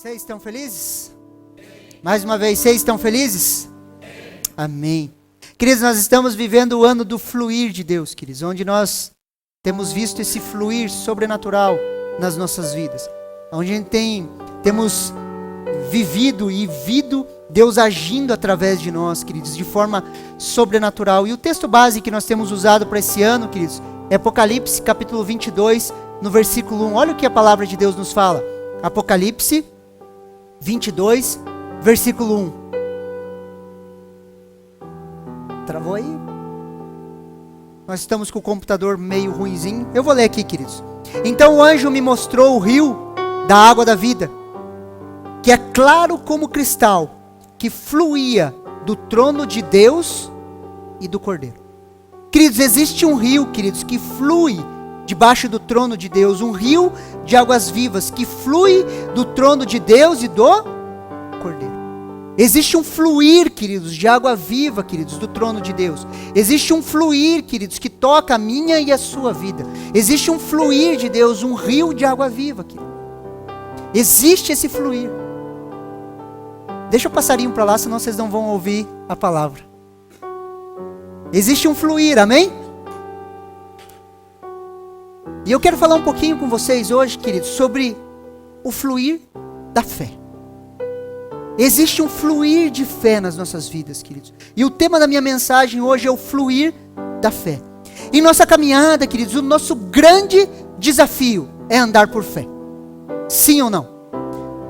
Vocês estão felizes? Mais uma vez, vocês estão felizes? Amém. Queridos, nós estamos vivendo o ano do fluir de Deus, queridos, onde nós temos visto esse fluir sobrenatural nas nossas vidas, onde a gente temos vivido e visto Deus agindo através de nós, queridos, de forma sobrenatural. E o texto base que nós temos usado para esse ano, queridos, é Apocalipse capítulo 22, no versículo 1. Olha o que a palavra de Deus nos fala. Apocalipse 22, versículo 1. Travou aí? Nós estamos com o computador meio ruinzinho. Eu vou ler aqui, queridos. Então o anjo me mostrou o rio da água da vida, que é claro como cristal, que fluía do trono de Deus e do Cordeiro. Queridos, existe um rio, queridos, que flui debaixo do trono de Deus, um rio de águas vivas, que flui do trono de Deus e do Cordeiro. Existe um fluir, queridos, de água viva, queridos, do trono de Deus. Existe um fluir, queridos, que toca a minha e a sua vida. Existe um fluir de Deus, um rio de água viva, querido. Existe esse fluir. Deixa o passarinho para lá, senão vocês não vão ouvir a palavra. Existe um fluir, amém? E eu quero falar um pouquinho com vocês hoje, queridos, sobre o fluir da fé. Existe um fluir de fé nas nossas vidas, queridos. E o tema da minha mensagem hoje é o fluir da fé. Em nossa caminhada, queridos, o nosso grande desafio é andar por fé. Sim ou não?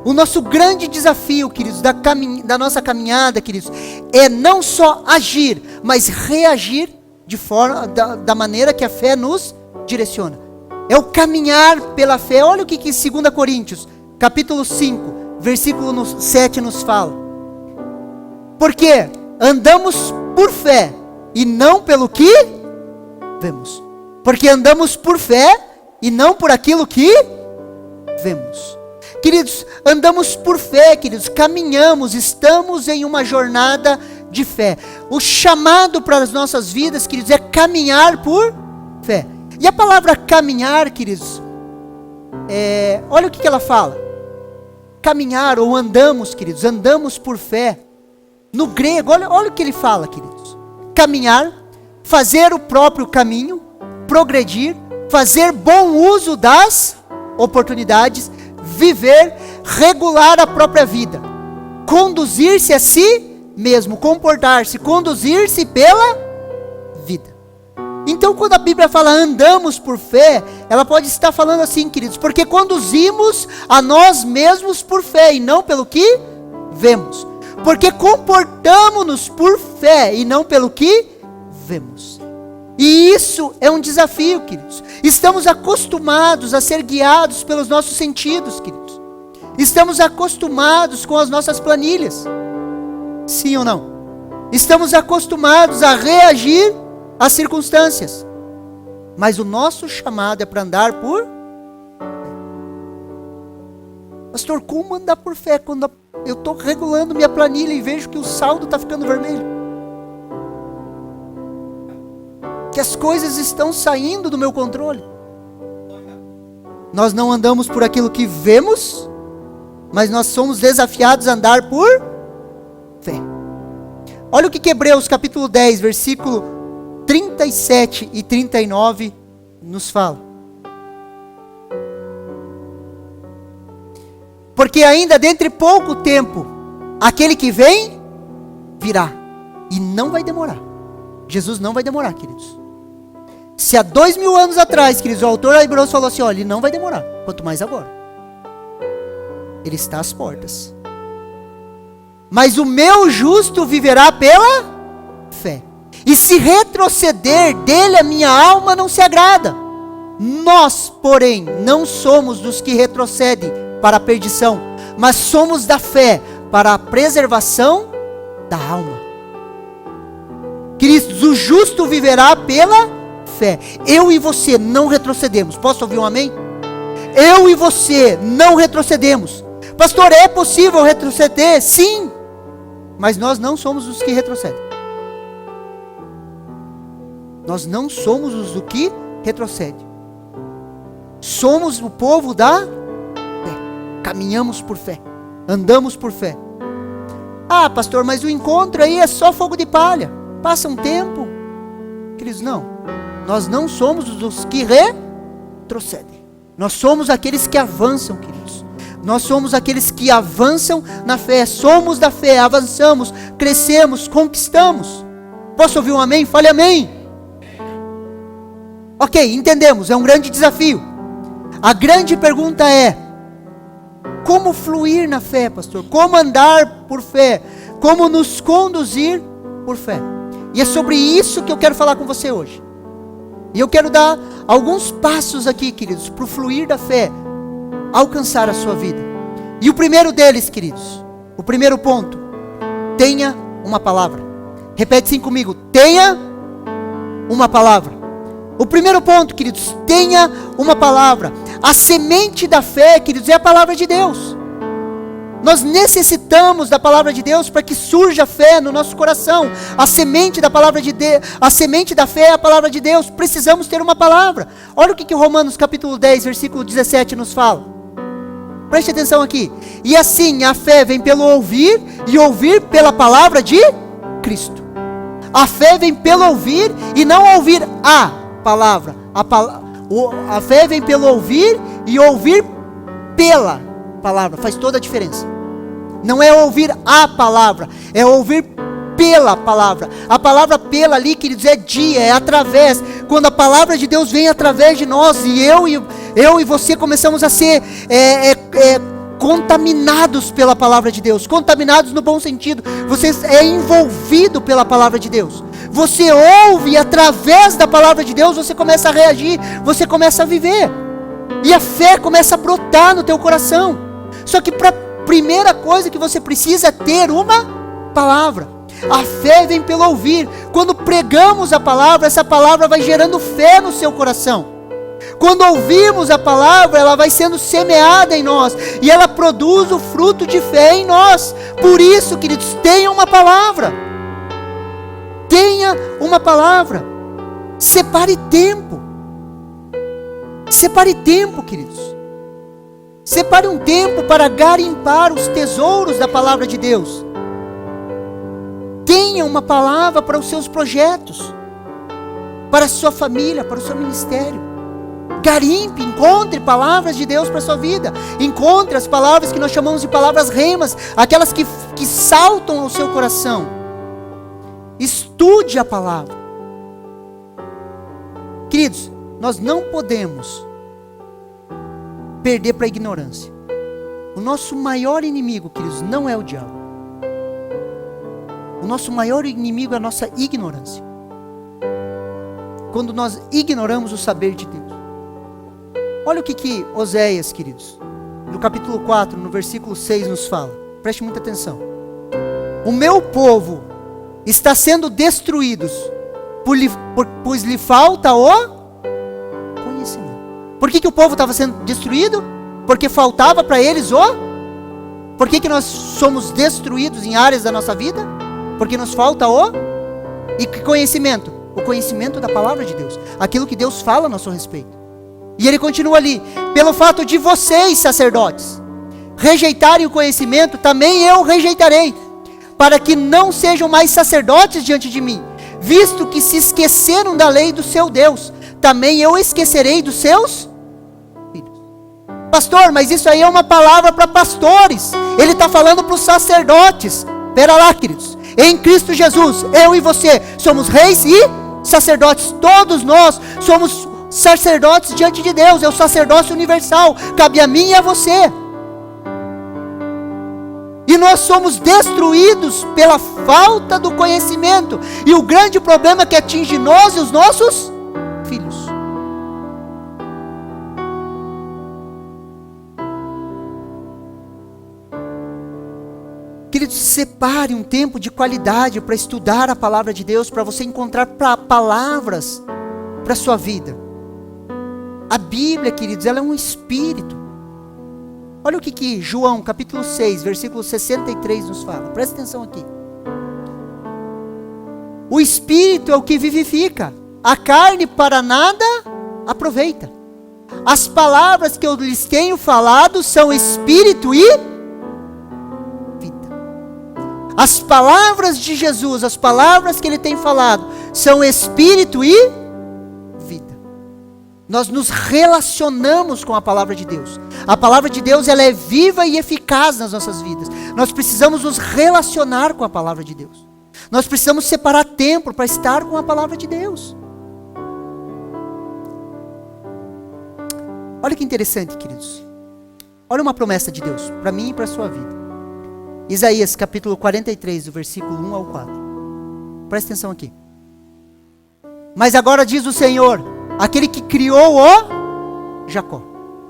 O nosso grande desafio, queridos, da nossa caminhada, queridos, é não só agir, mas reagir de forma, da maneira que a fé nos direciona. É o caminhar pela fé. Olha o que 2 Coríntios, capítulo 5, versículo 7 nos fala. Porque andamos por fé e não pelo que vemos. Porque andamos por fé e não por aquilo que vemos. Queridos, andamos por fé, queridos, caminhamos, estamos em uma jornada de fé. O chamado para as nossas vidas, queridos, é caminhar por fé. E a palavra caminhar, queridos, olha o que ela fala. Caminhar ou andamos, queridos, andamos por fé. No grego, olha o que ele fala, queridos. Caminhar, fazer o próprio caminho, progredir, fazer bom uso das oportunidades, viver, regular a própria vida, conduzir-se a si mesmo, comportar-se, conduzir-se pela vida. Então, quando a Bíblia fala andamos por fé, ela pode estar falando assim, queridos, porque conduzimos a nós mesmos por fé e não pelo que vemos. Porque comportamos-nos por fé e não pelo que vemos. E isso é um desafio, queridos. Estamos acostumados a ser guiados pelos nossos sentidos, queridos. Estamos acostumados com as nossas planilhas. Sim ou não? Estamos acostumados a reagir às circunstâncias. Mas o nosso chamado é para andar por fé. Pastor, como andar por fé quando eu estou regulando minha planilha e vejo que o saldo está ficando vermelho? Que as coisas estão saindo do meu controle. Nós não andamos por aquilo que vemos, mas nós somos desafiados a andar por fé. Olha o que Hebreus capítulo 10, versículo 37 e 39 nos fala. Porque ainda dentro de pouco tempo, aquele que vem, virá. E não vai demorar. Jesus não vai demorar, queridos. Se há 2000 anos atrás, queridos, o autor de Hebreus falou assim, olha, ele não vai demorar, quanto mais agora. Ele está às portas. Mas o meu justo viverá pela fé. E se retroceder dele, a minha alma não se agrada. Nós, porém, não somos dos que retrocedem para a perdição, mas somos da fé para a preservação da alma. Queridos, o justo viverá pela fé. Eu e você não retrocedemos. Posso ouvir um amém? Eu e você não retrocedemos. Pastor, é possível retroceder? Sim. Mas nós não somos os que retrocedem. Nós não somos os do que retrocede. Somos o povo da fé. Caminhamos por fé. Andamos por fé. Ah, pastor, mas o encontro aí é só fogo de palha. Passa um tempo. Queridos, não. Nós não somos os que retrocedem. Nós somos aqueles que avançam, queridos. Nós somos aqueles que avançam na fé. Somos da fé, avançamos, crescemos, conquistamos. Posso ouvir um amém? Fale amém. Ok, entendemos, é um grande desafio. A grande pergunta é: como fluir na fé, pastor? Como andar por fé? Como nos conduzir por fé? E é sobre isso que eu quero falar com você hoje. E eu quero dar alguns passos aqui, queridos, para o fluir da fé alcançar a sua vida. E o primeiro deles, queridos, o primeiro ponto: tenha uma palavra. Repete assim comigo: tenha uma palavra. O primeiro ponto, queridos, tenha uma palavra. A semente da fé, queridos, é a palavra de Deus. Nós necessitamos da palavra de Deus para que surja fé no nosso coração. A semente da palavra de Deus, a semente da fé é a palavra de Deus. Precisamos ter uma palavra. Olha o que Romanos capítulo 10, versículo 17 nos fala. Preste atenção aqui. E assim, a fé vem pelo ouvir, e ouvir pela palavra de Cristo. A fé vem pelo ouvir, e não ouvir a palavra. A fé vem pelo ouvir, e ouvir pela palavra. Faz toda a diferença. Não é ouvir a palavra, é ouvir pela palavra. A palavra pela ali, queridos, é dia, é através. Quando a palavra de Deus vem através de nós, e eu e você começamos a ser contaminados pela palavra de Deus. Contaminados no bom sentido. Você é envolvido pela palavra de Deus. Você ouve, e através da palavra de Deus você começa a reagir, você começa a viver. E a fé começa a brotar no teu coração. Só que para primeira coisa que você precisa é ter uma palavra. A fé vem pelo ouvir. Quando pregamos a palavra, essa palavra vai gerando fé no seu coração. Quando ouvimos a palavra, ela vai sendo semeada em nós, e ela produz o fruto de fé em nós. Por isso, queridos, tenha uma palavra. Tenha uma palavra. Separe tempo. Separe tempo, queridos. Separe um tempo para garimpar os tesouros da palavra de Deus. Tenha uma palavra para os seus projetos, para a sua família, para o seu ministério. Garimpe, encontre palavras de Deus para a sua vida. Encontre as palavras que nós chamamos de palavras remas, aquelas que saltam ao seu coração. Estude a palavra. Queridos, nós não podemos perder para a ignorância. O nosso maior inimigo, queridos, não é o diabo. O nosso maior inimigo é a nossa ignorância. Quando nós ignoramos o saber de Deus. Olha o que Oséias, queridos, no capítulo 4, no versículo 6 nos fala. Preste muita atenção. O meu povo está sendo destruído, pois lhe falta o conhecimento. Por que o povo estava sendo destruído? Porque faltava para eles o... Por que nós somos destruídos em áreas da nossa vida? Porque nos falta o... E que conhecimento? O conhecimento da palavra de Deus. Aquilo que Deus fala a nosso respeito. E ele continua ali. Pelo fato de vocês, sacerdotes, rejeitarem o conhecimento, também eu rejeitarei, para que não sejam mais sacerdotes diante de mim, visto que se esqueceram da lei do seu Deus, também eu esquecerei dos seus filhos. Pastor, mas isso aí é uma palavra para pastores. Ele está falando para os sacerdotes. Espera lá, queridos. Em Cristo Jesus, eu e você somos reis e sacerdotes. Todos nós somos sacerdotes diante de Deus. É o sacerdócio universal. Cabe a mim e a você. E nós somos destruídos pela falta do conhecimento. E o grande problema que atinge nós e os nossos filhos. Queridos, separe um tempo de qualidade para estudar a palavra de Deus, para você encontrar palavras para a sua vida. A Bíblia, queridos, ela é um espírito. Olha o que João, capítulo 6, versículo 63 nos fala. Presta atenção aqui. O espírito é o que vivifica. A carne para nada aproveita. As palavras que eu lhes tenho falado são espírito e As palavras de Jesus, as palavras que Ele tem falado, são espírito e vida. Nós nos relacionamos com a palavra de Deus. A palavra de Deus, ela é viva e eficaz nas nossas vidas. Nós precisamos nos relacionar com a palavra de Deus. Nós precisamos separar tempo para estar com a palavra de Deus. Olha que interessante, queridos. Olha uma promessa de Deus, para mim e para a sua vida. Isaías capítulo 43, do versículo 1 ao 4. Presta atenção aqui. Mas agora diz o Senhor, aquele que criou o Jacó.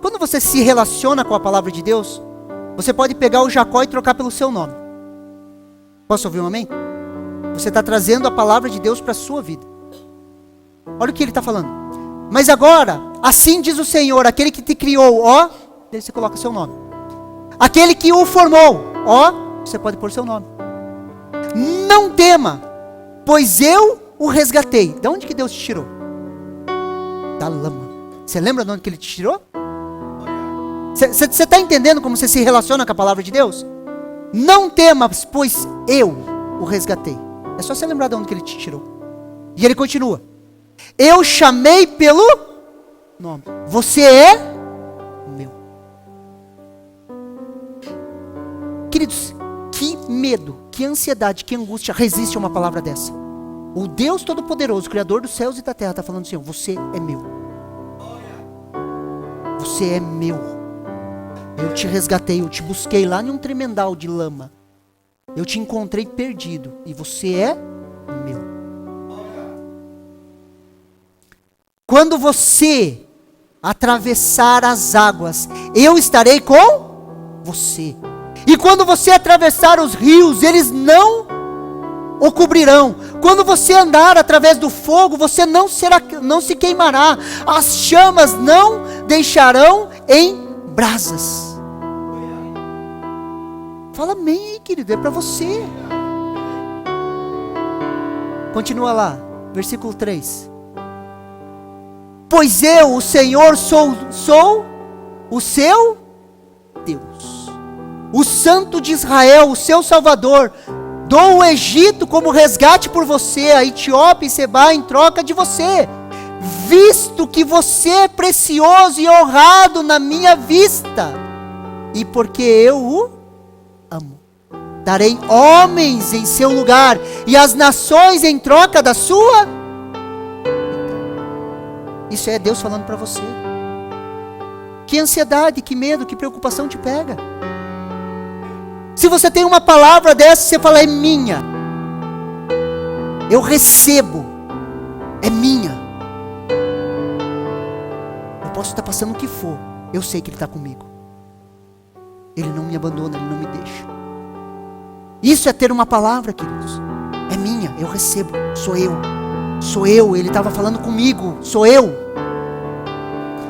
Quando você se relaciona com a palavra de Deus, você pode pegar o Jacó e trocar pelo seu nome. Posso ouvir um amém? Você está trazendo a palavra de Deus para a sua vida. Olha o que ele está falando. Mas agora, assim diz o Senhor, aquele que te criou, ó, daí você coloca seu nome. Aquele que o formou, ó, você pode pôr seu nome. Não tema, pois eu o resgatei. De onde que Deus te tirou? Da lama. Você lembra de onde que Ele te tirou? Você está entendendo como você se relaciona com a palavra de Deus? Não temas, pois eu o resgatei. É só você lembrar de onde que Ele te tirou. E Ele continua. Eu chamei pelo nome. Você é meu. Queridos, que medo, que ansiedade, que angústia resiste a uma palavra dessa. O Deus Todo-Poderoso, Criador dos céus e da terra, está falando assim, você é meu. Você é meu. Eu te resgatei, eu te busquei lá em um tremendal de lama. Eu te encontrei perdido e você é meu. Quando você atravessar as águas, eu estarei com você. E quando você atravessar os rios, eles não o cobrirão. Quando você andar através do fogo, você não se queimará. As chamas não deixarão em brasas. Fala amém, querido, é para você. Continua lá, versículo 3. Pois eu, o Senhor, sou o seu Deus, o Santo de Israel, o seu Salvador. Dou o Egito como resgate por você, a Etiópia e Sebá em troca de você, visto que você é precioso e honrado na minha vista, e porque eu o amo. Darei homens em seu lugar, e as nações em troca da sua. Isso é Deus falando para você. Que ansiedade, que medo, que preocupação te pega? Se você tem uma palavra dessa, você fala, é minha. Eu recebo. É minha. Eu posso estar passando o que for. Eu sei que Ele está comigo. Ele não me abandona, Ele não me deixa. Isso é ter uma palavra, queridos. É minha, eu recebo. Sou eu. Sou eu, Ele estava falando comigo. Sou eu.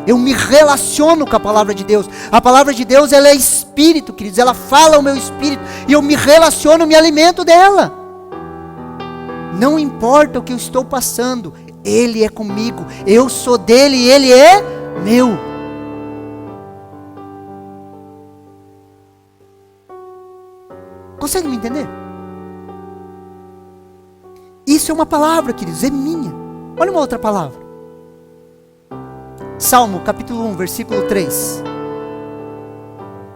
Eu me relaciono com a palavra de Deus. A palavra de Deus, ela é espírito, queridos. Ela fala ao meu espírito. E eu me relaciono, me alimento dela. Não importa o que eu estou passando. Ele é comigo. Eu sou dele e Ele é meu. Consegue me entender? Isso é uma palavra, queridos. É minha. Olha uma outra palavra. Salmo capítulo 1, versículo 3.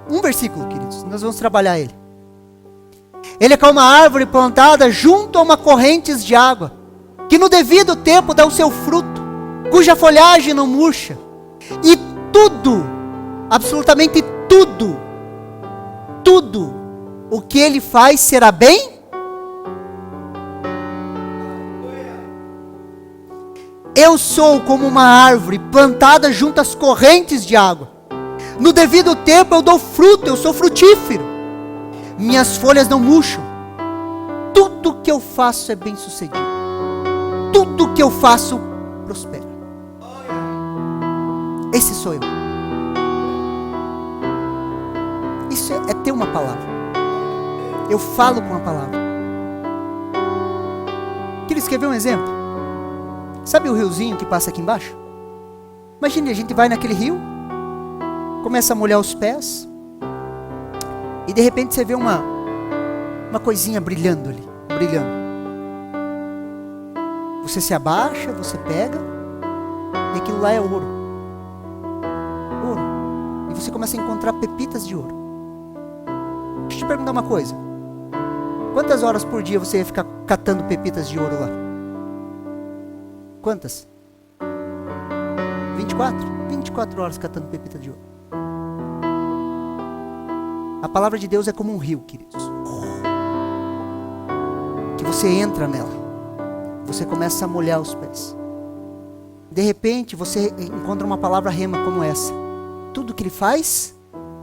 Um versículo, queridos, nós vamos trabalhar ele. Ele é como uma árvore plantada junto a uma corrente de água, que no devido tempo dá o seu fruto, cuja folhagem não murcha. E tudo, absolutamente tudo o que ele faz será bem. Eu sou como uma árvore plantada junto às correntes de água. No devido tempo eu dou fruto, eu sou frutífero. Minhas folhas não murcham. Tudo que eu faço é bem sucedido. Tudo que eu faço prospera. Esse sou eu. Isso é ter uma palavra. Eu falo com a palavra. Queria ver um exemplo. Sabe o riozinho que passa aqui embaixo? Imagine, a gente vai naquele rio, começa a molhar os pés, e de repente você vê uma uma coisinha brilhando ali, brilhando. Você se abaixa, você pega, e aquilo lá é ouro. Ouro. E você começa a encontrar pepitas de ouro. Deixa eu te perguntar uma coisa. Quantas horas por dia você ia ficar catando pepitas de ouro lá? Quantas? 24? 24 horas catando pepita de ouro. A palavra de Deus é como um rio, queridos. Que você entra nela. Você começa a molhar os pés. De repente, você encontra uma palavra rema como essa. Tudo que ele faz,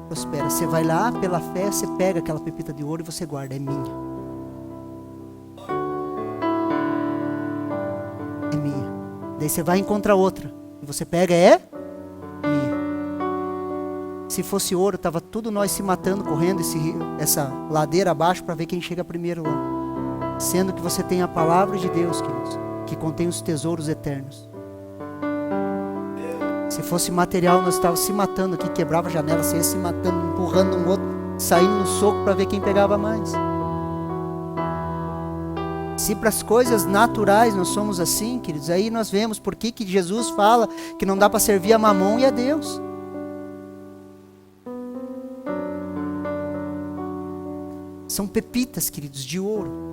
prospera. Você vai lá, pela fé, você pega aquela pepita de ouro e você guarda. É minha. É minha. Daí você vai encontrar outra. E você pega, é minha. Se fosse ouro, estava tudo nós se matando, correndo essa ladeira abaixo para ver quem chega primeiro lá. Sendo que você tem a palavra de Deus, queridos, que contém os tesouros eternos. Se fosse material, nós estávamos se matando aqui, quebrava a janela, você ia se matando, empurrando um outro, saindo no soco para ver quem pegava mais. Se para as coisas naturais nós somos assim, queridos, aí nós vemos por que Jesus fala que não dá para servir a Mamon e a Deus. São pepitas, queridos, de ouro.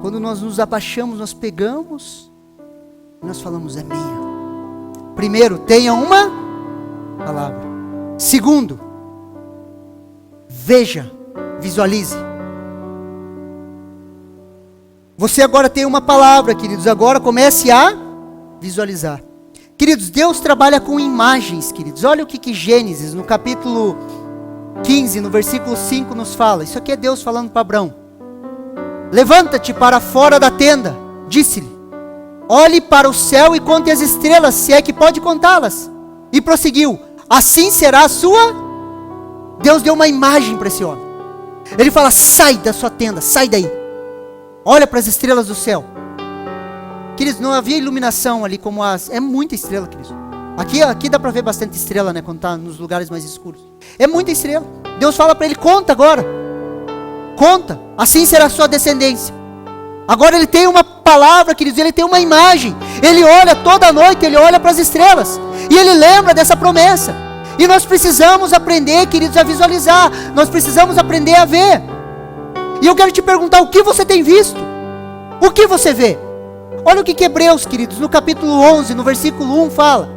Quando nós nos abaixamos, nós pegamos e nós falamos, é minha. Primeiro, tenha uma palavra. Segundo, veja, visualize. Você agora tem uma palavra, queridos, agora comece a visualizar. Queridos, Deus trabalha com imagens, queridos. Olha o que Gênesis, no capítulo 15, no versículo 5 nos fala. Isso aqui é Deus falando para Abrão. Levanta-te para fora da tenda, disse-lhe. Olhe para o céu e conte as estrelas, se é que pode contá-las. E prosseguiu, assim será a sua... Deus deu uma imagem para esse homem. Ele fala, sai da sua tenda, sai daí. Olha para as estrelas do céu. Queridos, não havia iluminação ali como as... É muita estrela, queridos. Aqui dá para ver bastante estrela, né? Quando está nos lugares mais escuros. É muita estrela. Deus fala para ele, conta agora. Conta, assim será a sua descendência. Agora ele tem uma palavra, queridos, ele tem uma imagem. Ele olha toda noite, ele olha para as estrelas. E ele lembra dessa promessa. E nós precisamos aprender, queridos, a visualizar. Nós precisamos aprender a ver. E eu quero te perguntar, o que você tem visto? O que você vê? Olha o que Hebreus, queridos, no capítulo 11, no versículo 1 fala.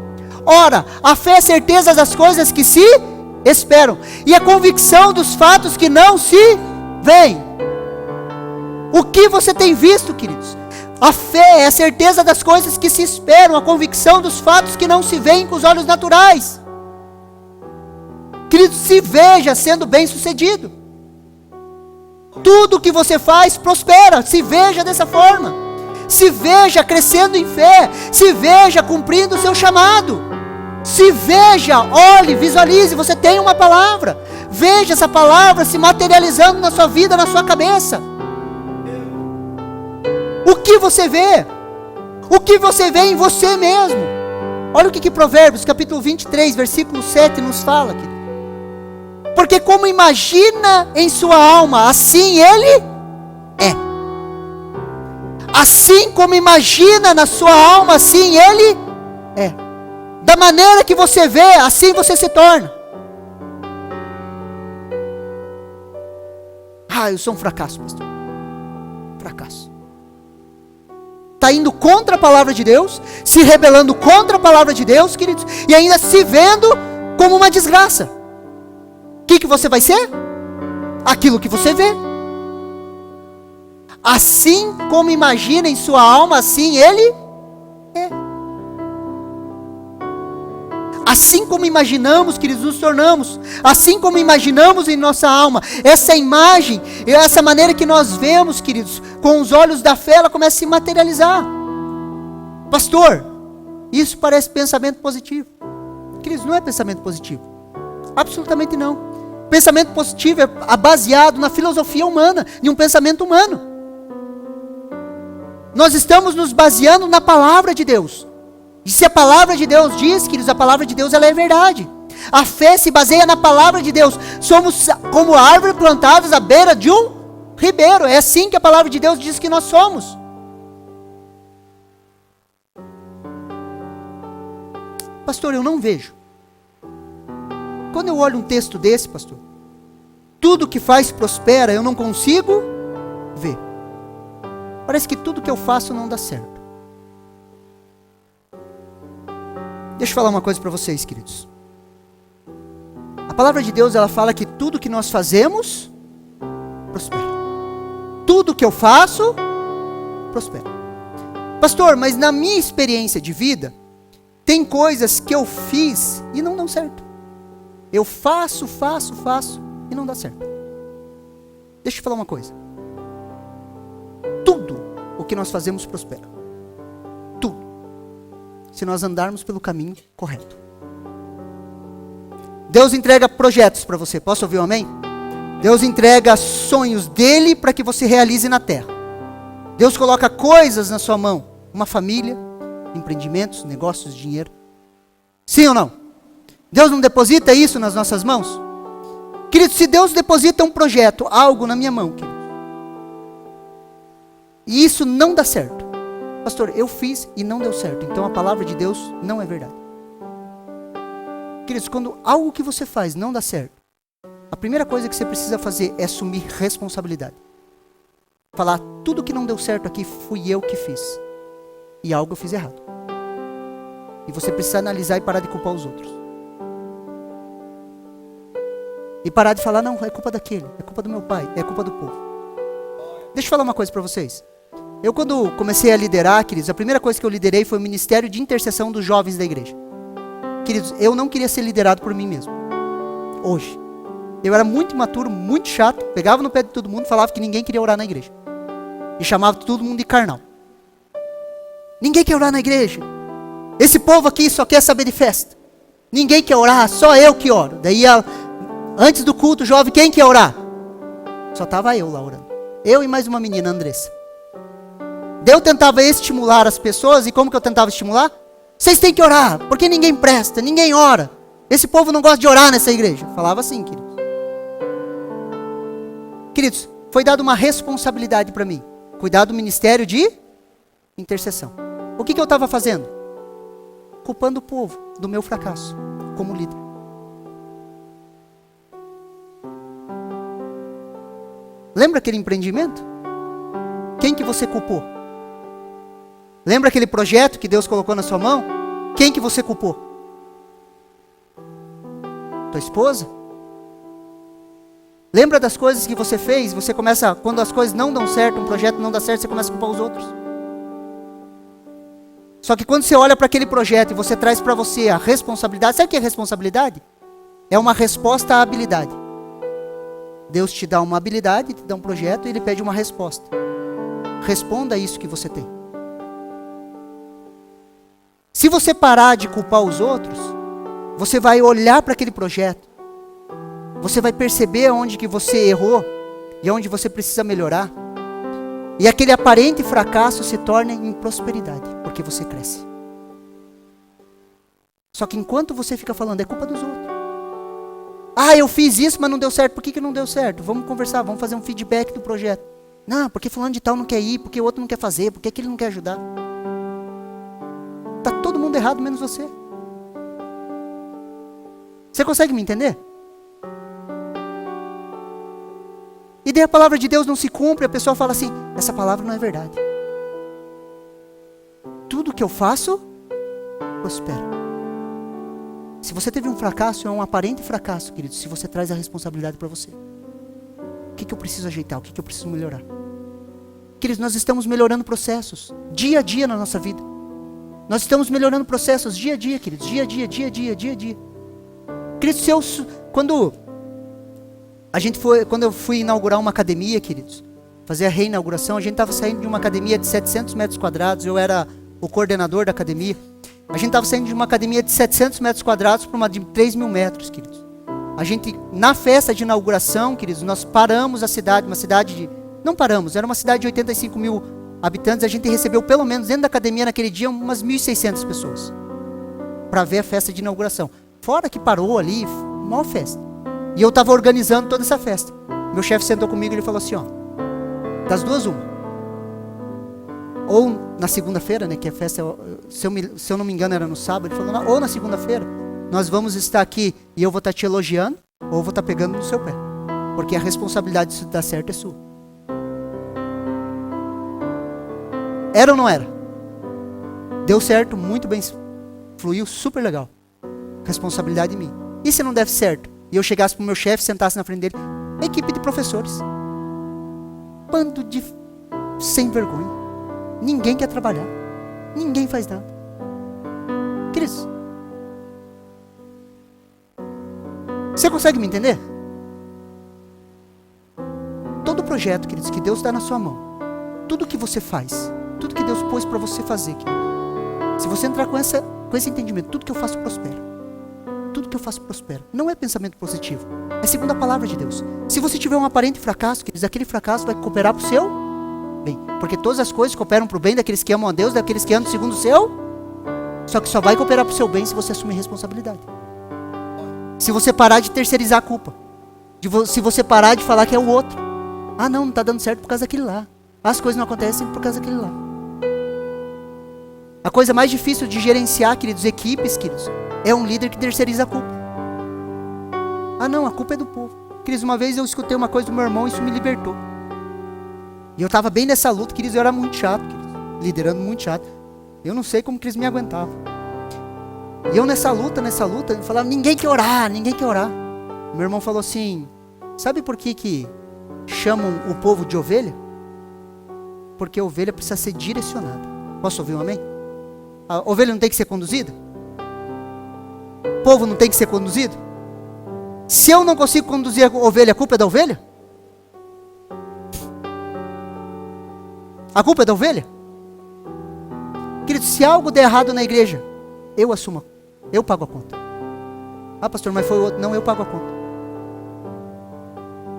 Ora, a fé é a certeza das coisas que se esperam. E a convicção dos fatos que não se veem. O que você tem visto, queridos? A fé é a certeza das coisas que se esperam. A convicção dos fatos que não se veem com os olhos naturais. Queridos, se veja sendo bem sucedido. Tudo que você faz prospera. Se veja dessa forma. Se veja crescendo em fé. Se veja cumprindo o seu chamado. Se veja, olhe, visualize. Você tem uma palavra. Veja essa palavra se materializando na sua vida, na sua cabeça. O que você vê? O que você vê em você mesmo? Olha o que Provérbios, capítulo 23, versículo 7 nos fala aqui. Porque como imagina em sua alma, assim ele é. Assim como imagina na sua alma, assim ele é. Da maneira que você vê, assim você se torna. Ah, eu sou um fracasso, pastor. Fracasso. Está indo contra a palavra de Deus, se rebelando contra a palavra de Deus, queridos, e ainda se vendo como uma desgraça. O que você vai ser? Aquilo que você vê. Assim como imagina em sua alma, assim ele é. Assim como imaginamos, queridos, nos tornamos. Assim como imaginamos em nossa alma. Essa imagem, essa maneira que nós vemos, queridos, com os olhos da fé, ela começa a se materializar. Pastor, isso parece pensamento positivo. Queridos, não é pensamento positivo. Absolutamente não. Pensamento positivo é baseado na filosofia humana, em um pensamento humano. Nós estamos nos baseando na palavra de Deus. E se a palavra de Deus diz, queridos, a palavra de Deus ela é verdade. A fé se baseia na palavra de Deus. Somos como árvores plantadas à beira de um ribeiro. É assim que a palavra de Deus diz que nós somos. Pastor, eu não vejo. Quando eu olho um texto desse, pastor, tudo que faz prospera, eu não consigo ver. Parece que tudo que eu faço não dá certo. Deixa eu falar uma coisa para vocês, queridos. A palavra de Deus, ela fala que tudo que nós fazemos, prospera. Tudo que eu faço, prospera. Pastor, mas na minha experiência de vida, tem coisas que eu fiz e não dão certo. Eu faço e não dá certo. Deixa eu falar uma coisa. Tudo o que nós fazemos prospera. Tudo. Se nós andarmos pelo caminho correto. Deus entrega projetos para você. Posso ouvir um amém? Deus entrega sonhos dele para que você realize na terra. Deus coloca coisas na sua mão. Uma família, empreendimentos, negócios, dinheiro. Sim ou não? Deus não deposita isso nas nossas mãos? Querido, se Deus deposita um projeto, algo na minha mão, querido, e isso não dá certo. Pastor, eu fiz e não deu certo. Então a palavra de Deus não é verdade. Queridos, quando algo que você faz não dá certo, a primeira coisa que você precisa fazer é assumir responsabilidade. Falar, tudo que não deu certo aqui fui eu que fiz. E algo eu fiz errado. E você precisa analisar e parar de culpar os outros. E parar de falar, não, é culpa daquele, é culpa do meu pai, é culpa do povo. Deixa eu falar uma coisa para vocês. Eu quando comecei a liderar, queridos, a primeira coisa que eu liderei foi o Ministério de Intercessão dos Jovens da Igreja. Queridos, eu não queria ser liderado por mim mesmo. Hoje. Eu era muito imaturo, muito chato, pegava no pé de todo mundo, falava que ninguém queria orar na igreja. E chamava todo mundo de carnal. Ninguém quer orar na igreja. Esse povo aqui só quer saber de festa. Ninguém quer orar, só eu que oro. Daí, antes do culto, jovem, quem quer orar? Só estava eu lá orando. Eu e mais uma menina, Andressa. Daí eu tentava estimular as pessoas, e como que eu tentava estimular? Vocês têm que orar, porque ninguém presta, ninguém ora. Esse povo não gosta de orar nessa igreja. Falava assim, queridos. Queridos, foi dada uma responsabilidade para mim. Cuidar do ministério de intercessão. O que eu estava fazendo? Culpando o povo do meu fracasso como líder. Lembra aquele empreendimento? Quem que você culpou? Lembra aquele projeto que Deus colocou na sua mão? Quem que você culpou? Tua esposa? Lembra das coisas que você fez? Você começa, quando as coisas não dão certo, um projeto não dá certo, você começa a culpar os outros. Só que quando você olha para aquele projeto e você traz para você a responsabilidade, sabe o que é responsabilidade? É uma resposta à habilidade. Deus te dá uma habilidade, te dá um projeto e Ele pede uma resposta. Responda a isso que você tem. Se você parar de culpar os outros, você vai olhar para aquele projeto, você vai perceber onde que você errou e onde você precisa melhorar. E aquele aparente fracasso se torna em prosperidade, porque você cresce. Só que enquanto você fica falando, é culpa dos outros. Ah, eu fiz isso, mas não deu certo. Por que não deu certo? Vamos conversar, vamos fazer um feedback do projeto. Não, porque fulano de tal não quer ir, porque o outro não quer fazer, porque aquele não quer ajudar. Está todo mundo errado, menos você. Você consegue me entender? E daí a palavra de Deus não se cumpre, a pessoa fala assim, essa palavra não é verdade. Tudo que eu faço, prospera. Se você teve um fracasso, é um aparente fracasso, querido, se você traz a responsabilidade para você. O que eu preciso ajeitar? O que eu preciso melhorar? Queridos, nós estamos melhorando processos, dia a dia na nossa vida. Nós estamos melhorando processos, dia a dia, queridos, dia a dia. Queridos, quando eu fui inaugurar uma academia, queridos, fazer a reinauguração, a gente estava saindo de uma academia de 700 metros quadrados, eu era o coordenador da academia. A gente estava saindo de uma academia de 700 metros quadrados para uma de 3 mil metros, queridos. A gente, na festa de inauguração, queridos, nós paramos a cidade, não paramos, era uma cidade de 85 mil habitantes, a gente recebeu pelo menos dentro da academia naquele dia umas 1.600 pessoas para ver a festa de inauguração. Fora que parou ali, maior festa. E eu estava organizando toda essa festa. Meu chefe sentou comigo e ele falou assim, ó, Das duas, uma. Ou na segunda-feira, né, que a festa, se eu não me engano, era no sábado, ele falou, ou na segunda-feira, nós vamos estar aqui e eu vou estar te elogiando, ou vou estar pegando no seu pé. Porque a responsabilidade de dar certo é sua. Era ou não era? Deu certo, muito bem, fluiu, super legal. Responsabilidade em mim. E se não desse certo? E eu chegasse pro meu chefe, sentasse na frente dele, equipe de professores. Bando de sem vergonha. Ninguém quer trabalhar. Ninguém faz nada. Queridos, você consegue me entender? Todo projeto, queridos, que Deus dá na sua mão, tudo que você faz, tudo que Deus pôs para você fazer, querido, se você entrar com esse entendimento, tudo que eu faço prospera. Tudo que eu faço prospera. Não é pensamento positivo. É segundo a palavra de Deus. Se você tiver um aparente fracasso, queridos, aquele fracasso vai cooperar para o seu bem. Porque todas as coisas cooperam para o bem daqueles que amam a Deus, daqueles que andam segundo o seu. Só que só vai cooperar para o seu bem se você assumir responsabilidade. Se você parar de terceirizar a culpa. Se você parar de falar que é o outro. Ah, não está dando certo por causa daquele lá. As coisas não acontecem por causa daquele lá. A coisa mais difícil de gerenciar, queridos, equipes, queridos, é um líder que terceiriza a culpa. Ah não, a culpa é do povo. Queridos, uma vez eu escutei uma coisa do meu irmão e isso me libertou. E eu estava bem nessa luta, queridos, eu era muito chato, queridos, liderando muito chato. Eu não sei como que eles me aguentavam. E eu nessa luta, eu falava, ninguém quer orar. Meu irmão falou assim, sabe por que chamam o povo de ovelha? Porque a ovelha precisa ser direcionada. Posso ouvir um amém? A ovelha não tem que ser conduzida? O povo não tem que ser conduzido? Se eu não consigo conduzir a ovelha, a culpa é da ovelha? A culpa é da ovelha? Querido, se algo der errado na igreja, eu assumo, eu pago a conta. Ah, pastor, mas foi o outro. Não, eu pago a conta.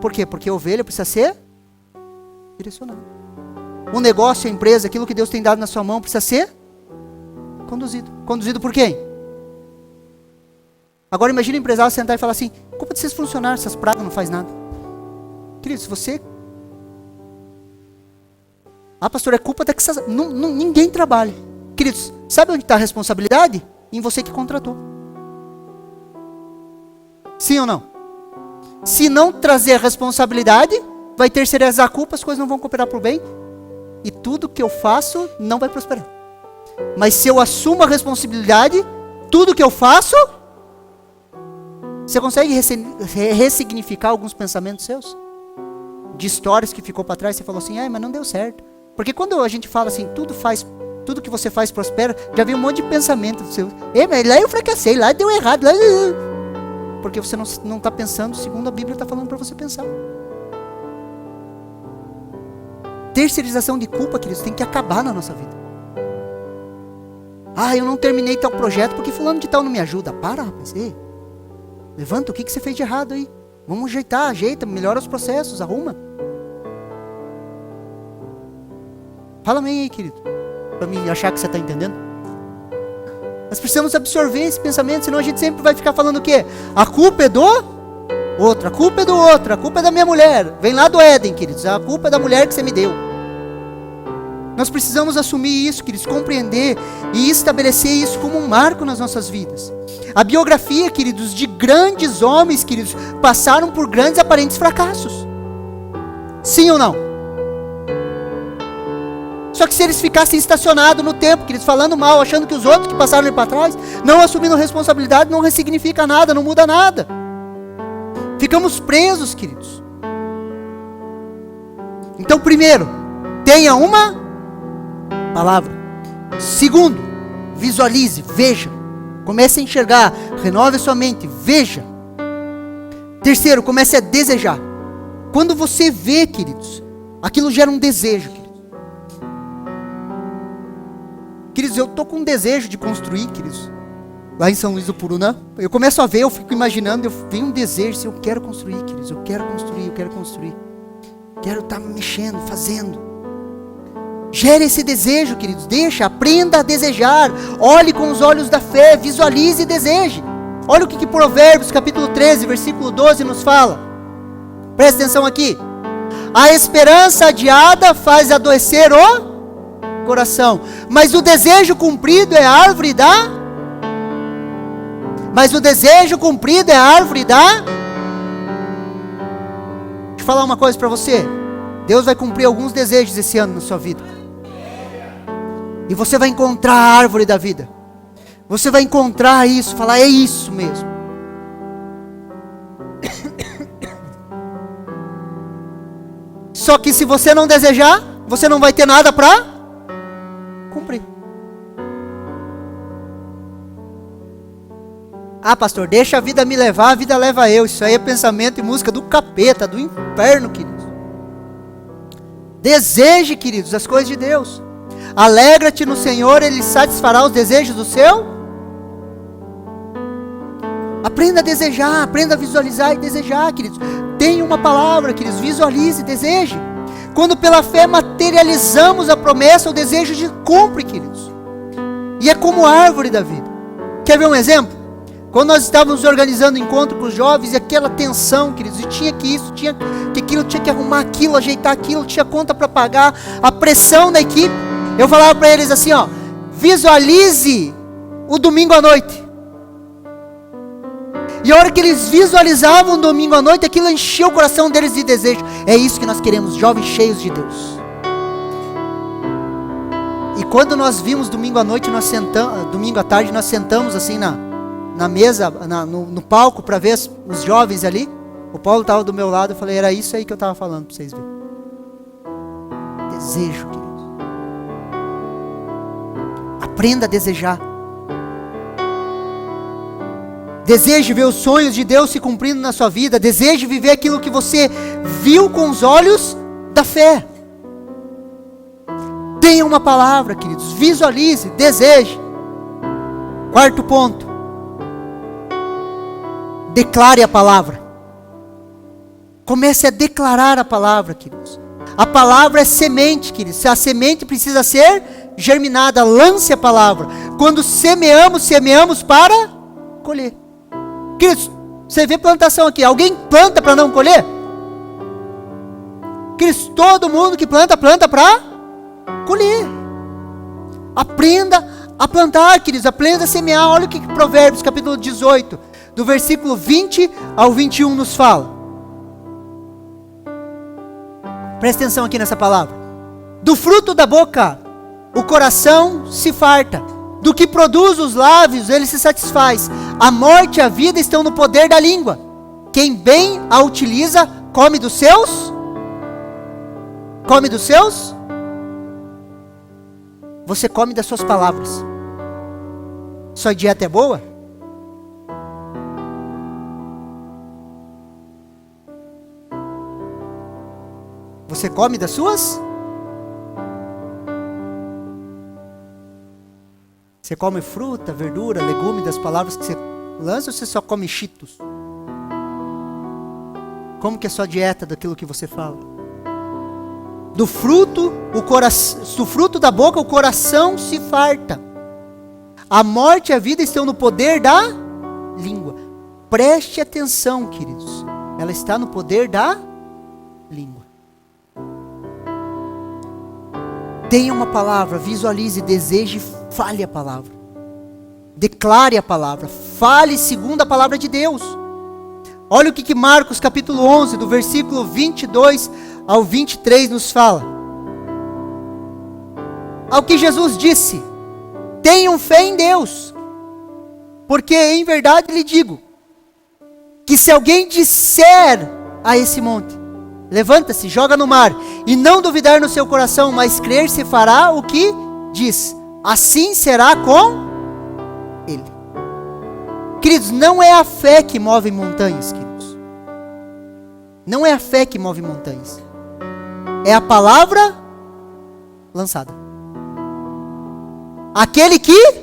Por quê? Porque a ovelha precisa ser direcionada. O negócio, a empresa, aquilo que Deus tem dado na sua mão precisa ser conduzido. Conduzido por quem? Agora imagina o empresário sentar e falar assim, culpa de vocês funcionários, essas pragas não faz nada. Querido, se você... Ah, pastor, é culpa dessas... Ninguém trabalha. Queridos, sabe onde está a responsabilidade? Em você que contratou. Sim ou não? Se não trazer a responsabilidade, vai terceirizar a culpa, as coisas não vão cooperar para o bem. E tudo que eu faço não vai prosperar. Mas se eu assumo a responsabilidade, tudo que eu faço... Você consegue ressignificar alguns pensamentos seus? De histórias que ficou para trás, você falou assim, mas não deu certo. Porque quando a gente fala assim, tudo que você faz prospera, já vem um monte de pensamento seu. Mas lá eu fracassei, lá deu errado. Lá... Porque você não está pensando segundo a Bíblia está falando para você pensar. Terceirização de culpa, queridos, tem que acabar na nossa vida. Eu não terminei tal projeto porque fulano de tal não me ajuda. Para, rapaz. Levanta, o que você fez de errado aí? Vamos ajeita, melhora os processos, arruma. Fala amém aí, querido. Para mim achar que você está entendendo. Nós precisamos absorver esse pensamento, senão a gente sempre vai ficar falando o quê? A culpa é do outro, a culpa é do outro, a culpa é da minha mulher. Vem lá do Éden, queridos, a culpa é da mulher que você me deu. Nós precisamos assumir isso, queridos, compreender e estabelecer isso como um marco nas nossas vidas. A biografia, queridos, de grandes homens, queridos, passaram por grandes aparentes fracassos. Sim ou não? Só que se eles ficassem estacionados no tempo, queridos, falando mal, achando que os outros que passaram ali para trás, não assumindo responsabilidade, não ressignifica nada, não muda nada. Ficamos presos, queridos. Então, primeiro, tenha uma palavra. Segundo, visualize, veja. Comece a enxergar, renove a sua mente, veja. Terceiro, comece a desejar. Quando você vê, queridos, aquilo gera um desejo, queridos. Queridos, eu estou com um desejo de construir, queridos. Lá em São Luís do Purunã, eu começo a ver, eu fico imaginando, eu venho um desejo, eu quero construir, queridos, eu quero construir. Quero estar mexendo, fazendo. Gere esse desejo, queridos, aprenda a desejar, olhe com os olhos da fé, visualize e deseje. Olha o que Provérbios capítulo 13, versículo 12 nos fala. Presta atenção aqui. A esperança adiada faz adoecer o coração. Mas o desejo cumprido é a árvore da... Mas o desejo cumprido é a árvore da... Deixa eu falar uma coisa para você. Deus vai cumprir alguns desejos esse ano na sua vida. E você vai encontrar a árvore da vida. Você vai encontrar isso, falar, é isso mesmo. Só que se você não desejar, você não vai ter nada para cumprir. Ah, pastor, deixa a vida me levar, a vida leva eu. Isso aí é pensamento e música do capeta, do inferno, queridos. Deseje, queridos, as coisas de Deus. Alegra-te no Senhor, Ele satisfará os desejos do seu. Aprenda a desejar, aprenda a visualizar e desejar, queridos. Tenha uma palavra, queridos, visualize, deseje. Quando pela fé materializamos a promessa, o desejo se cumpre, queridos. E é como a árvore da vida. Quer ver um exemplo? Quando nós estávamos organizando encontro com os jovens, e aquela tensão, queridos, e tinha que isso, tinha que aquilo, tinha que arrumar aquilo, ajeitar aquilo, tinha conta para pagar, a pressão da equipe. Eu falava para eles assim, ó, visualize o domingo à noite. E a hora que eles visualizavam o domingo à noite, aquilo encheu o coração deles de desejo. É isso que nós queremos, jovens cheios de Deus. E quando nós vimos domingo à noite, domingo à tarde, nós sentamos assim na mesa, no palco, para ver os jovens ali. O Paulo estava do meu lado, eu falei, era isso aí que eu estava falando para vocês verem. Desejo, queridos. Aprenda a desejar. Deseje ver os sonhos de Deus se cumprindo na sua vida. Deseje viver aquilo que você viu com os olhos da fé. Tenha uma palavra, queridos. Visualize, deseje. Quarto ponto. Declare a palavra. Comece a declarar a palavra, queridos. A palavra é semente, queridos. A semente precisa ser germinada. Lance a palavra. Quando semeamos para colher. Queridos, você vê plantação aqui. Alguém planta para não colher? Queridos, todo mundo que planta para colher. Aprenda a plantar, queridos. Aprenda a semear. Olha o que Provérbios capítulo 18, do versículo 20 ao 21 nos fala. Presta atenção aqui nessa palavra. Do fruto da boca o coração se farta. Do que produz os lábios, ele se satisfaz. A morte e a vida estão no poder da língua. Quem bem a utiliza, come dos seus? Come dos seus? Você come das suas palavras. Sua dieta é boa? Você come das suas? Você come fruta, verdura, legume das palavras que você lança ou você só come cheetos? Como que é a sua dieta daquilo que você fala? Do fruto da boca o coração se farta. A morte e a vida estão no poder da língua. Preste atenção, queridos. Ela está no poder da língua. Tenha uma palavra, visualize, deseje, fale a palavra. Declare a palavra. Fale segundo a palavra de Deus. Olha o que Marcos capítulo 11, do versículo 22 ao 23 nos fala. Ao que Jesus disse: tenham fé em Deus, porque em verdade lhe digo, que se alguém disser a esse monte, levanta-se, joga no mar, e não duvidar no seu coração, mas crer se fará o que diz, assim será com ele. Queridos, não é a fé que move montanhas, queridos. Não é a fé que move montanhas. É a palavra lançada. Aquele que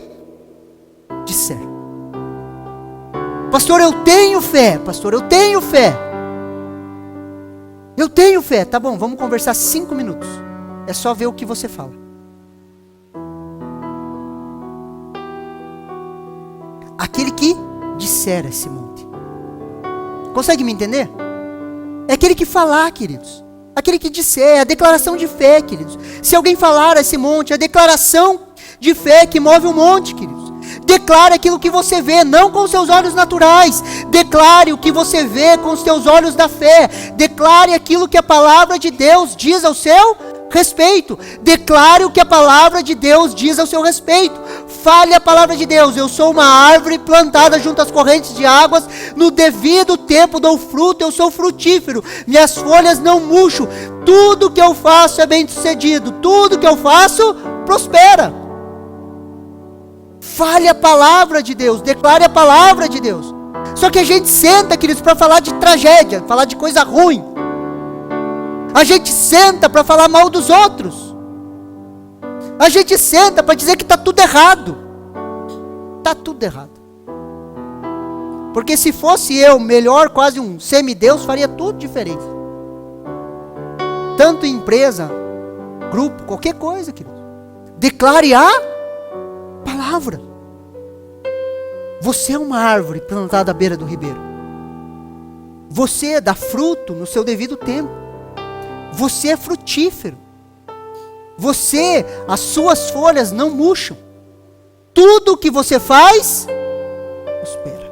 disser. Pastor, eu tenho fé. Pastor, eu tenho fé. Eu tenho fé. Tá bom, vamos conversar 5 minutos. É só ver o que você fala. Aquele que disser esse monte. Consegue me entender? É aquele que falar, queridos. Aquele que disser, a declaração de fé, queridos. Se alguém falar a esse monte, a declaração de fé que move o monte, queridos. Declare aquilo que você vê, não com os seus olhos naturais. Declare o que você vê com os seus olhos da fé. Declare aquilo que a palavra de Deus diz ao seu respeito. Declare o que a palavra de Deus diz ao seu respeito. Fale a palavra de Deus. Eu sou uma árvore plantada junto às correntes de águas. No devido tempo dou fruto, eu sou frutífero. Minhas folhas não murcham. Tudo que eu faço é bem sucedido. Tudo que eu faço prospera. Fale a palavra de Deus, declare a palavra de Deus. Só que a gente senta, queridos, para falar de tragédia, falar de coisa ruim. A gente senta para falar mal dos outros. A gente senta para dizer que está tudo errado. Está tudo errado. Porque se fosse eu, melhor, quase um semideus, faria tudo diferente. Tanto em empresa, grupo, qualquer coisa, queridos. Declare a palavra. Você é uma árvore plantada à beira do ribeiro. Você dá fruto no seu devido tempo. Você é frutífero. Você, as suas folhas não murcham. Tudo o que você faz, prospera.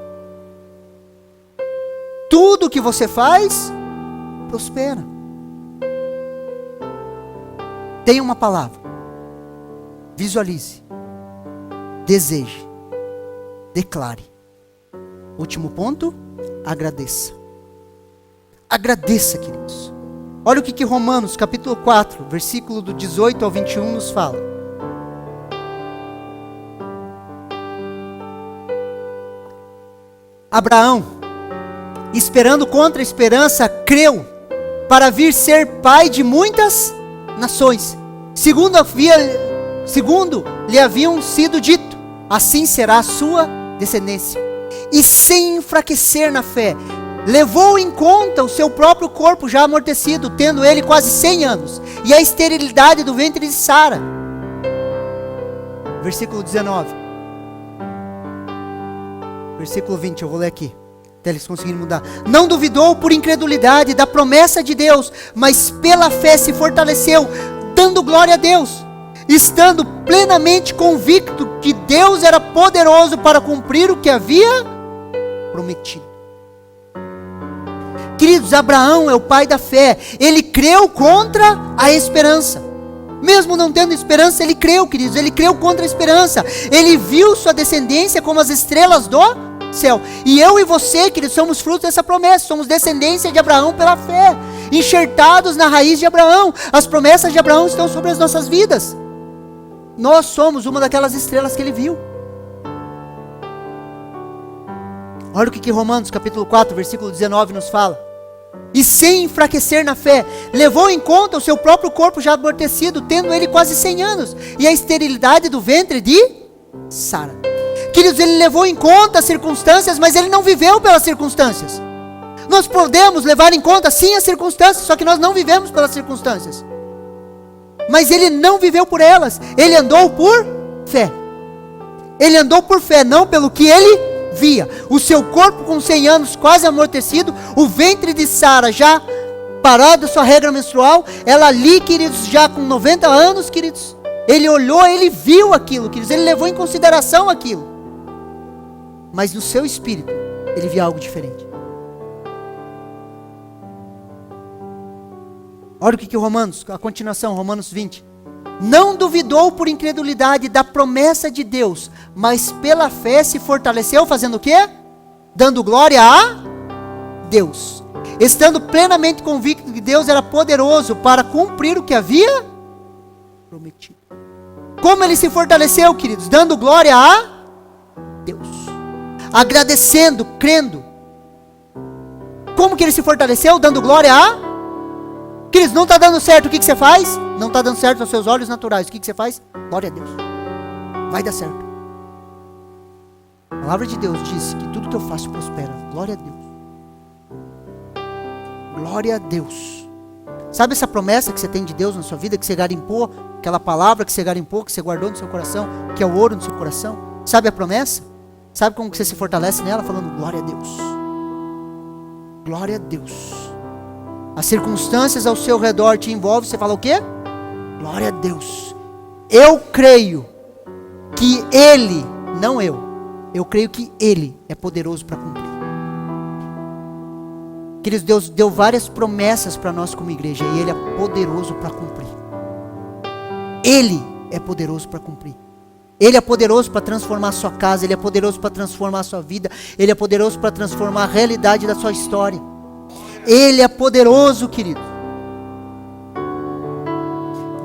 Tudo o que você faz, prospera. Tenha uma palavra. Visualize. Deseje, declare. Último ponto, agradeça. Agradeça, queridos. Olha o que Romanos capítulo 4, versículo do 18 ao 21 nos fala. Abraão, esperando contra a esperança, creu para vir ser pai de muitas nações, segundo lhe haviam sido dito, assim será a sua descendência. E sem enfraquecer na fé, levou em conta o seu próprio corpo já amortecido, tendo ele quase 100 anos, e a esterilidade do ventre de Sara. Versículo 19. Versículo 20, eu vou ler aqui, até eles conseguirem mudar. Não duvidou por incredulidade da promessa de Deus, mas pela fé se fortaleceu, dando glória a Deus, estando plenamente convicto que Deus era poderoso para cumprir o que havia prometido. Queridos, Abraão é o pai da fé. Ele creu contra a esperança. Mesmo não tendo esperança, ele creu, queridos. Ele creu contra a esperança. Ele viu sua descendência como as estrelas do céu. E eu e você, queridos, somos frutos dessa promessa. Somos descendência de Abraão pela fé, enxertados na raiz de Abraão. As promessas de Abraão estão sobre as nossas vidas. Nós somos uma daquelas estrelas que ele viu. Olha o que Romanos capítulo 4, versículo 19 nos fala. E sem enfraquecer na fé, levou em conta o seu próprio corpo já amortecido, tendo ele quase 100 anos, e a esterilidade do ventre de Sara. Queridos, ele levou em conta as circunstâncias, mas ele não viveu pelas circunstâncias. Nós podemos levar em conta sim as circunstâncias, só que nós não vivemos pelas circunstâncias. Mas ele não viveu por elas, ele andou por fé. Ele andou por fé, não pelo que ele via. O seu corpo com 100 anos quase amortecido, o ventre de Sara já parado sua regra menstrual, ela ali, queridos, já com 90 anos, queridos. Ele olhou, ele viu aquilo, queridos, ele levou em consideração aquilo. Mas no seu espírito, ele via algo diferente. Olha o que Romanos, a continuação, Romanos 20. Não duvidou por incredulidade da promessa de Deus, mas pela fé se fortaleceu, fazendo o quê? Dando glória a Deus. Estando plenamente convicto que Deus era poderoso para cumprir o que havia prometido. Como ele se fortaleceu, queridos? Dando glória a Deus. Agradecendo, crendo. Como que ele se fortaleceu? Dando glória a... Queridos, não está dando certo, o que você faz? Não está dando certo aos seus olhos naturais, o que você faz? Glória a Deus. Vai dar certo. A palavra de Deus diz que tudo que eu faço prospera. Glória a Deus. Glória a Deus. Sabe essa promessa que você tem de Deus na sua vida, que você garimpou? Aquela palavra que você garimpou, que você guardou no seu coração, que é o ouro no seu coração? Sabe a promessa? Sabe como que você se fortalece nela? Falando glória a Deus. Glória a Deus. as circunstâncias ao seu redor te envolvem, você fala o quê? Glória a Deus. Eu creio que Ele, não eu creio que Ele é poderoso para cumprir. Queridos, Deus deu várias promessas para nós como igreja e Ele é poderoso para cumprir. Ele é poderoso para cumprir. Ele é poderoso para transformar a sua casa, Ele é poderoso para transformar a sua vida, Ele é poderoso para transformar a realidade da sua história. Ele é poderoso, querido.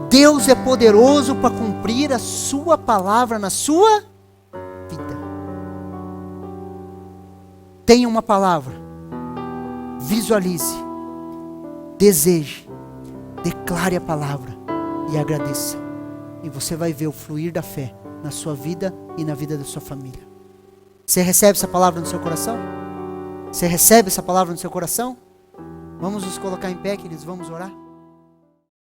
Deus é poderoso para cumprir a sua palavra na sua vida. Tenha uma palavra, visualize, deseje, declare a palavra e agradeça. E você vai ver o fluir da fé na sua vida e na vida da sua família. Você recebe essa palavra no seu coração? Você recebe essa palavra no seu coração? Vamos nos colocar em pé, queridos, vamos orar.